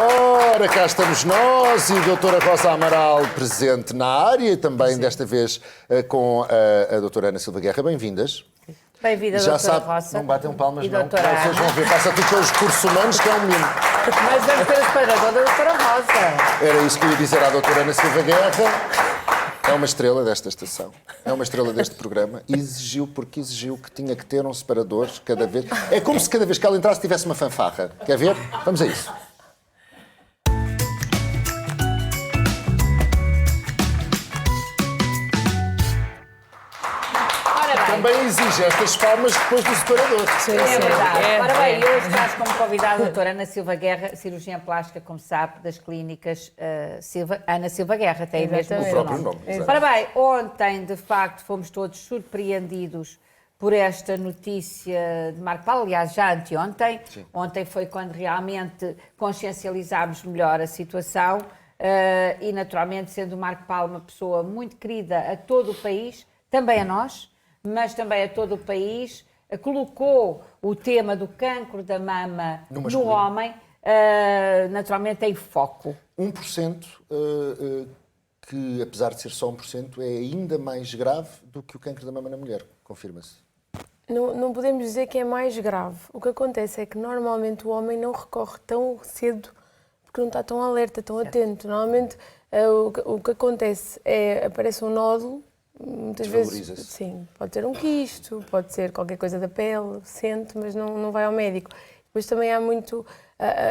Ora, cá estamos nós e a doutora Rosa Amaral presente na área e também desta vez com a doutora Ana Silva Guerra. Bem-vindas. Bem-vinda, Já doutora sabe, Rosa. não batem palmas, e não. Doutora Vocês vão Ana. ver, passa tudo pelos recursos humanos, que é um menino. Mas vamos ter a separador da doutora Rosa. Era isso que eu ia dizer à doutora Ana Silva Guerra. É uma estrela desta estação, é uma estrela deste programa. Exigiu, porque exigiu que tinha que ter um separador cada vez. É como se cada vez que ela entrasse tivesse uma fanfarra. Quer ver? Vamos a isso. Também exige estas palmas depois do separador. É verdade. Ora bem, hoje traz como convidada a doutora Ana Silva Guerra, cirurgiã plástica, como sabe, das clínicas Ana Silva Guerra, tem mesmo o seu nome. Ora bem, ontem, de facto, fomos todos surpreendidos por esta notícia de Marco Paulo, aliás, já anteontem. Sim. Ontem foi quando realmente consciencializámos melhor a situação e, naturalmente, sendo o Marco Paulo uma pessoa muito querida a todo o país, também a nós, mas também a todo o país, colocou o tema do cancro da mama no homem, naturalmente em foco. 1%, que apesar de ser só 1%, é ainda mais grave do que o cancro da mama na mulher, confirma-se. Não podemos dizer que é mais grave. O que acontece é que normalmente o homem não recorre tão cedo porque não está tão alerta, tão atento. Normalmente o que acontece é aparece um nódulo. Muitas vezes, sim, pode ser um quisto, pode ser qualquer coisa da pele, sente, mas não vai ao médico. Depois também há muito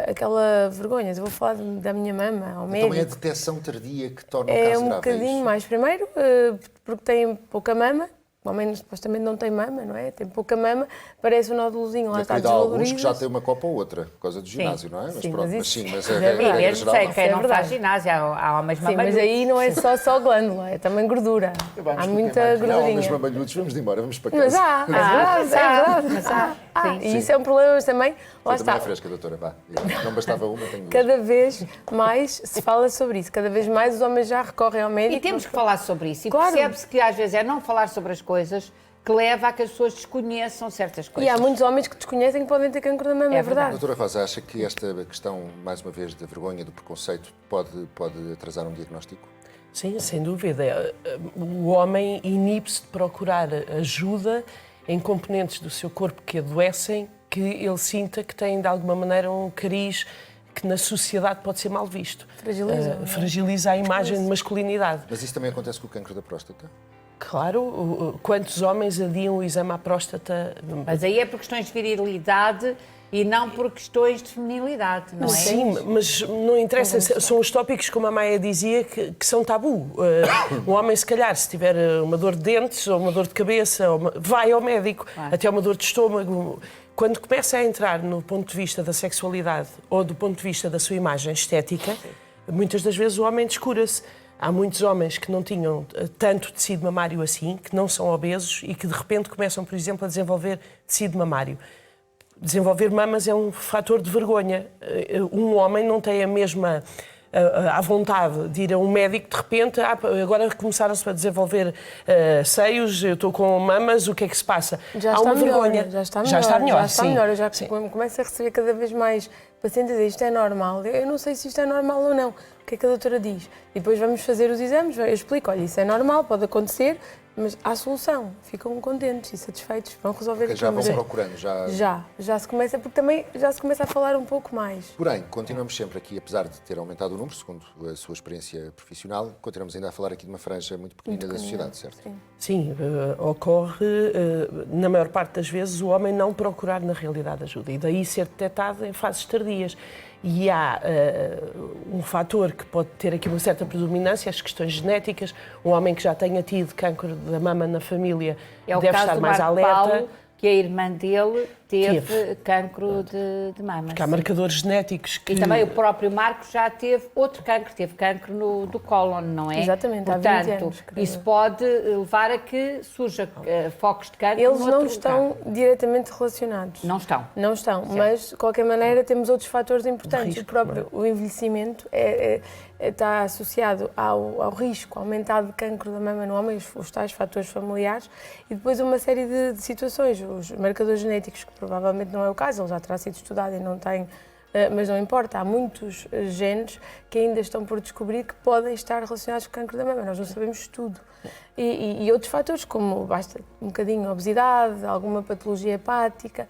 aquela vergonha, eu vou falar da minha mama ao médico. Também a detecção tardia que torna o caso grave. É um bocadinho mais. Primeiro, porque tem pouca mama, o homem supostamente não tem mama, não é? Tem pouca mama, parece um nódulozinho, lá está desvaloriza. Há alguns que já têm uma copa ou outra, por causa do ginásio, não é? Sim, mas é mesmo sei, quem não faz ginásio, há homens mamalhudos. Sim, mas aí não é só glândula, é também gordura. Há muita gordurinha. Há homens mamalhudos, vamos embora, vamos para casa. Mas é verdade. E isso é um problema também. Lá está. Também é fresca, doutora, vá. Não bastava uma, tenho duas. Cada vez mais se fala sobre isso, cada vez mais os homens já recorrem ao médico. E temos que falar sobre isso. E percebe-se que às vezes é não falar sobre as coisas que leva a que as pessoas desconheçam certas coisas. E há muitos homens que desconhecem que podem ter cancro da mama, é verdade. Doutora Rosa, acha que esta questão, mais uma vez, da vergonha, do preconceito, pode atrasar um diagnóstico? Sim, sem dúvida. O homem inibe-se de procurar ajuda em componentes do seu corpo que adoecem, que ele sinta que tem, de alguma maneira, um cariz que na sociedade pode ser mal visto. Fragiliza a imagem de masculinidade. Mas isso também acontece com o cancro da próstata? Claro, quantos homens adiam o exame à próstata? Mas aí é por questões de virilidade e não por questões de feminilidade, não é? Sim, mas não interessa, são os tópicos, como a Maia dizia, que são tabu. Um homem, se calhar, se tiver uma dor de dentes ou uma dor de cabeça, vai ao médico, até uma dor de estômago. Quando começa a entrar no ponto de vista da sexualidade ou do ponto de vista da sua imagem estética, muitas das vezes o homem descura-se. Há muitos homens que não tinham tanto tecido mamário assim, que não são obesos e que de repente começam, por exemplo, a desenvolver tecido mamário. Desenvolver mamas é um fator de vergonha. Um homem não tem a mesma à vontade de ir a um médico, de repente, agora começaram-se a desenvolver seios, eu estou com mamas, o que é que se passa? Há uma vergonha. Já está melhor. Eu já começo a receber cada vez mais pacientes a dizer isto é normal. Eu não sei se isto é normal ou não. O que é que a doutora diz? E depois vamos fazer os exames, eu explico, olha, isso é normal, pode acontecer, mas há solução. Ficam contentes e satisfeitos, vão resolver aquilo. Já vão procurando, já se começa, porque também já se começa a falar um pouco mais. Porém, continuamos sempre aqui, apesar de ter aumentado o número, segundo a sua experiência profissional, continuamos ainda a falar aqui de uma franja muito pequenina da sociedade, certo? Sim, ocorre, na maior parte das vezes, o homem não procurar na realidade ajuda e daí ser detectado em fases tardias. E há um fator que pode ter aqui uma certa predominância, as questões genéticas. Um homem que já tenha tido cancro da mama na família deve estar mais alerta. Paulo, que a irmã dele teve cancro de mama. Porque há marcadores genéticos que... E também o próprio Marcos já teve outro cancro, teve cancro do cólon, não é? Exatamente, portanto, há 20 anos. Isso pode levar a que surja focos de cancro. Eles não estão diretamente relacionados. Não estão. Não estão, mas de qualquer maneira temos outros fatores importantes. O envelhecimento está associado ao risco aumentado de cancro da mama no homem, os tais fatores familiares, e depois uma série de situações, os marcadores genéticos, que provavelmente não é o caso, ele já terá sido estudado e não tem Mas não importa, há muitos genes que ainda estão por descobrir que podem estar relacionados com o cancro da mama. Nós não sabemos tudo. E outros fatores, como basta um bocadinho obesidade, alguma patologia hepática,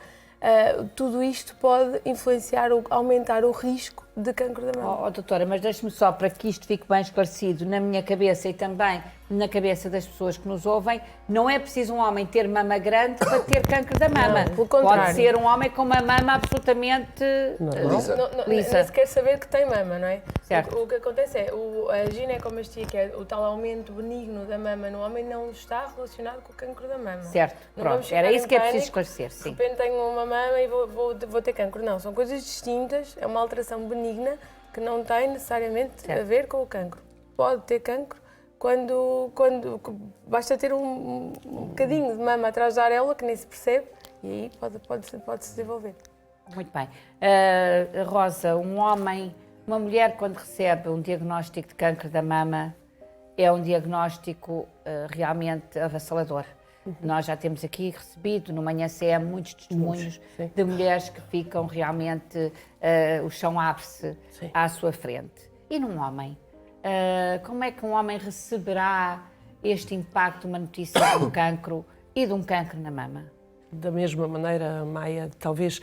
tudo isto pode influenciar ou aumentar o risco de cancro da mama. Doutora, mas deixe-me só, para que isto fique bem esclarecido na minha cabeça e também na cabeça das pessoas que nos ouvem, não é preciso um homem ter mama grande para ter cancro da mama. Não, pelo contrário. Pode ser um homem com uma mama absolutamente lisa. Nem sequer saber que tem mama, não é? Certo. O que acontece é, a ginecomastia, que é o tal aumento benigno da mama no homem, não está relacionado com o cancro da mama. Certo, Não pronto, vamos ficar era isso em que é preciso pânico, esclarecer, sim. De repente tenho uma mama e vou ter cancro. Não, são coisas distintas, é uma alteração benigna que não tem necessariamente a ver com o cancro. Pode ter cancro quando basta ter um bocadinho de mama atrás da areola que nem se percebe e aí pode-se desenvolver. Muito bem. Rosa, uma mulher quando recebe um diagnóstico de cancro da mama é um diagnóstico realmente avassalador. Nós já temos aqui recebido no Manhã CM muitos testemunhos de mulheres que ficam realmente, o chão abre-se à sua frente. E num homem? Como é que um homem receberá este impacto de uma notícia de um cancro e de um cancro na mama? Da mesma maneira, Maia, talvez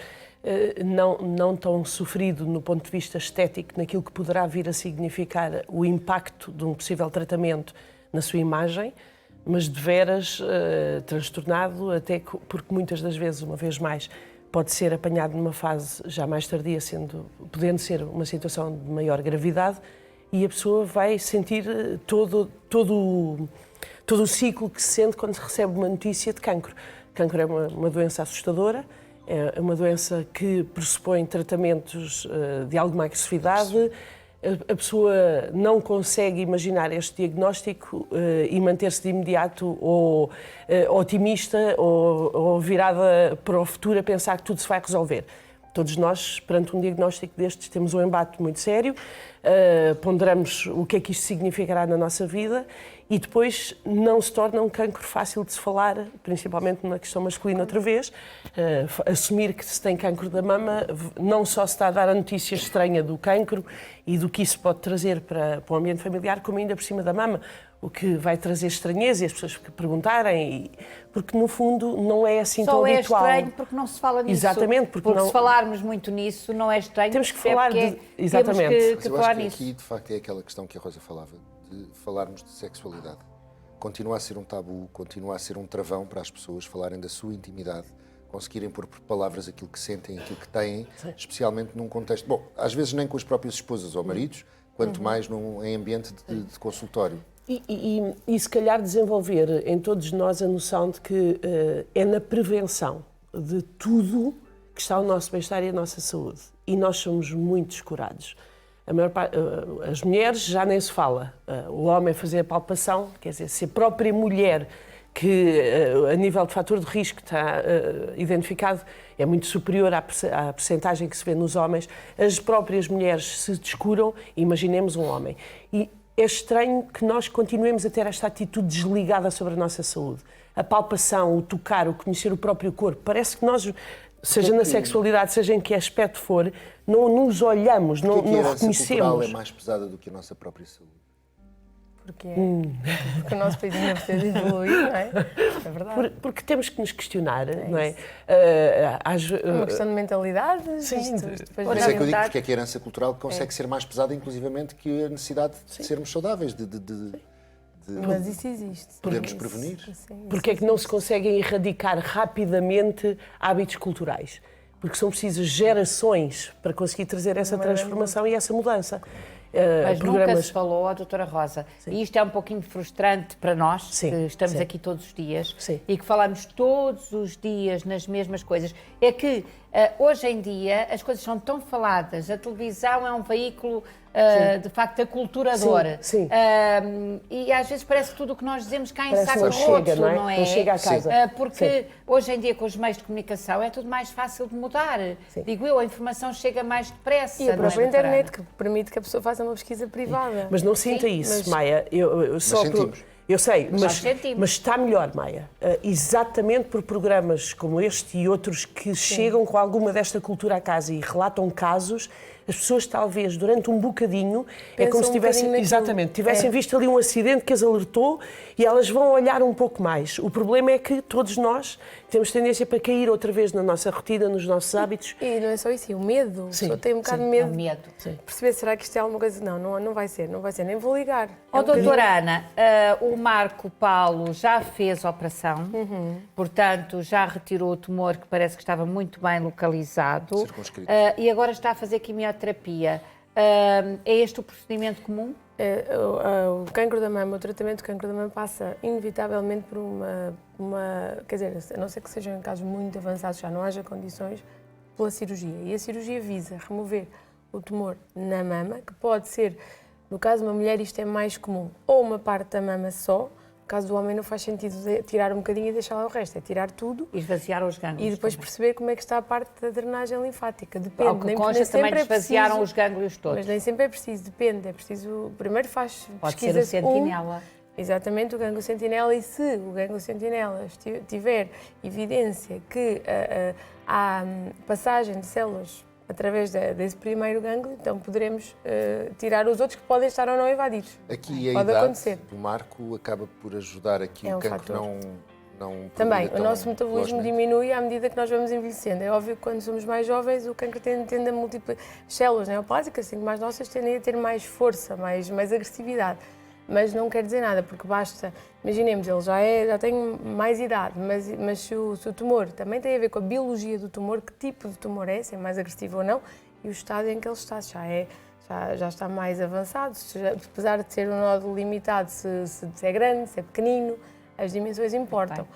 não tão sofrido no ponto de vista estético, naquilo que poderá vir a significar o impacto de um possível tratamento na sua imagem, mas de veras transtornado, até porque muitas das vezes, uma vez mais, pode ser apanhado numa fase já mais tardia, podendo ser uma situação de maior gravidade, e a pessoa vai sentir todo o ciclo que se sente quando se recebe uma notícia de cancro. Cancro é uma doença assustadora, é uma doença que pressupõe tratamentos de alguma agressividade. A pessoa não consegue imaginar este diagnóstico e manter-se de imediato ou otimista ou virada para o futuro a pensar que tudo se vai resolver. Todos nós, perante um diagnóstico destes, temos um embate muito sério, ponderamos o que é que isto significará na nossa vida e depois não se torna um cancro fácil de se falar, principalmente na questão masculina outra vez. Assumir que se tem cancro da mama, não só se está a dar a notícia estranha do cancro e do que isso pode trazer para o ambiente familiar, como ainda por cima da mama, o que vai trazer estranheza e as pessoas que perguntarem, porque no fundo não é assim tão habitual. Só é estranho porque não se fala nisso. Exatamente. Porque se falarmos muito nisso, não é estranho. Temos que falar exatamente. Mas eu acho que aqui, de facto, é aquela questão que a Rosa falava, de falarmos de sexualidade. Continua a ser um tabu, continua a ser um travão para as pessoas falarem da sua intimidade, conseguirem pôr por palavras aquilo que sentem, aquilo que têm, especialmente num contexto... Bom, às vezes nem com as próprias esposas ou maridos, quanto mais em ambiente de consultório. E se calhar desenvolver em todos nós a noção de que é na prevenção de tudo que está o nosso bem-estar e a nossa saúde. E nós somos muito descurados. As mulheres já nem se fala. O homem fazer a palpação, quer dizer, se a própria mulher, que a nível de fator de risco está identificado, é muito superior à percentagem que se vê nos homens, as próprias mulheres se descuram, imaginemos um homem. E é estranho que nós continuemos a ter esta atitude desligada sobre a nossa saúde. A palpação, o tocar, o conhecer o próprio corpo. Parece que nós, seja na sexualidade, seja em que aspecto for, não nos olhamos, não reconhecemos. Porque a herança cultural é mais pesada do que a nossa própria saúde? Porque o nosso país ainda precisa de evoluir, não é? É verdade. Porque temos que nos questionar, não é? É uma questão de mentalidade. Sim. Por isso é que eu digo porque é que a herança cultural consegue ser mais pesada, inclusivamente, que a necessidade de sermos saudáveis, Mas isso existe. Podemos prevenir. Porque é que não se conseguem erradicar rapidamente hábitos culturais? Porque são precisas gerações para conseguir trazer essa transformação e essa mudança. Mas nunca se falou, doutora Rosa, e isto é um pouquinho frustrante para nós, que estamos aqui todos os dias e que falamos todos os dias nas mesmas coisas, é que hoje em dia as coisas são tão faladas, a televisão é um veículo de facto aculturador e às vezes parece que tudo o que nós dizemos cai em saco roto, não é? Não chega a casa. Porque hoje em dia com os meios de comunicação é tudo mais fácil de mudar. Digo eu, a informação chega mais depressa. E a própria internet, que permite que a pessoa faça uma pesquisa privada. Mas não sinta isso, Maia. Eu sei, Nós sentimos. mas está melhor, Maia. Exatamente por programas como este e outros que chegam com alguma desta cultura à casa e relatam casos, as pessoas talvez durante um bocadinho, é como se tivessem visto ali um acidente que as alertou e elas vão olhar um pouco mais. O problema é que todos nós temos tendência para cair outra vez na nossa rotina, nos nossos hábitos. E não é só isso, o medo. Sim, Só tem um bocado de É medo. o medo. Perceber, será que isto é alguma coisa? Não vai ser, nem vou ligar. Ó, doutora Ana, o Marco Paulo já fez a operação, portanto, já retirou o tumor que parece que estava muito bem localizado Circunscrito. e agora está a fazer quimioterapia. É este o procedimento comum? O cancro da mama, o tratamento do cancro da mama passa inevitavelmente por quer dizer, a não ser que sejam em casos muito avançados, já não haja condições, pela cirurgia. E a cirurgia visa remover o tumor na mama, que pode ser, no caso de uma mulher isto é mais comum, ou uma parte da mama só, no caso do homem não faz sentido tirar um bocadinho e deixar lá o resto, é tirar tudo E esvaziar os gânglios. e depois também. perceber como é que está a parte da drenagem linfática. Depende, Ao que consta, também esvaziaram os gânglios todos. mas nem sempre é preciso, depende. É preciso, primeiro faz Pode ser pesquisa o sentinela. Exatamente, o gânglio sentinela, e se o gânglio sentinela tiver evidência que há passagem de células através desse primeiro gânglio, então poderemos tirar os outros que podem estar ou não invadidos. Aqui a Pode idade acontecer. do Marco acaba por ajudar aqui É o um cancro fator. não Também, progredir o tão nosso metabolismo velozmente. diminui à medida que nós vamos envelhecendo. É óbvio que quando somos mais jovens o cancro tende a multiplicar. As células neoplásicas, assim como as nossas, tendem a ter mais força, mais agressividade. Mas não quer dizer nada, porque basta, imaginemos, ele já tem mais idade, mas se o tumor também tem a ver com a biologia do tumor, que tipo de tumor é, se é mais agressivo ou não, e o estado em que ele está, já está mais avançado, apesar de ser um nódulo limitado, se é grande, se é pequenino, as dimensões importam.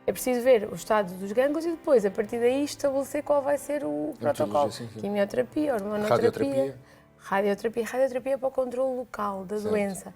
É preciso ver o estado dos gânglios e depois, a partir daí, estabelecer qual vai ser o protocolo. sim, sim. Quimioterapia, hormonoterapia, Radioterapia. radioterapia para o controle local da doença.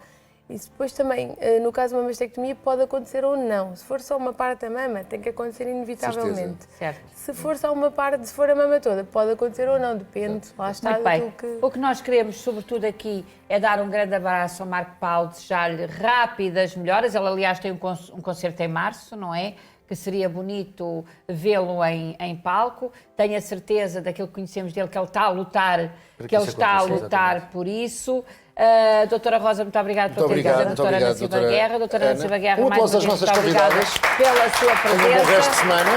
E depois também, no caso de uma mastectomia, pode acontecer ou não. Se for só uma parte da mama, tem que acontecer inevitavelmente. Certo. Se for só uma parte, se for a mama toda, pode acontecer ou não, depende. Lá está Muito bem. daquilo que... O que nós queremos, sobretudo aqui, é dar um grande abraço ao Marco Paulo, desejar-lhe rápidas melhoras. Ele, aliás, tem um concerto em março, não é? Que seria bonito vê-lo em palco. Tenho a certeza daquilo que conhecemos dele, que ele está a lutar, Exatamente. por isso. Doutora Rosa, muito obrigada por ter vindo. Muito Doutora Ana obrigado, Silva doutora Guerra. Doutora Ana Ana. Silva Guerra, Um mais aplauso uma às vez, nossas muito obrigada convidadas. pela sua Tenham um bom resto de presença. semana.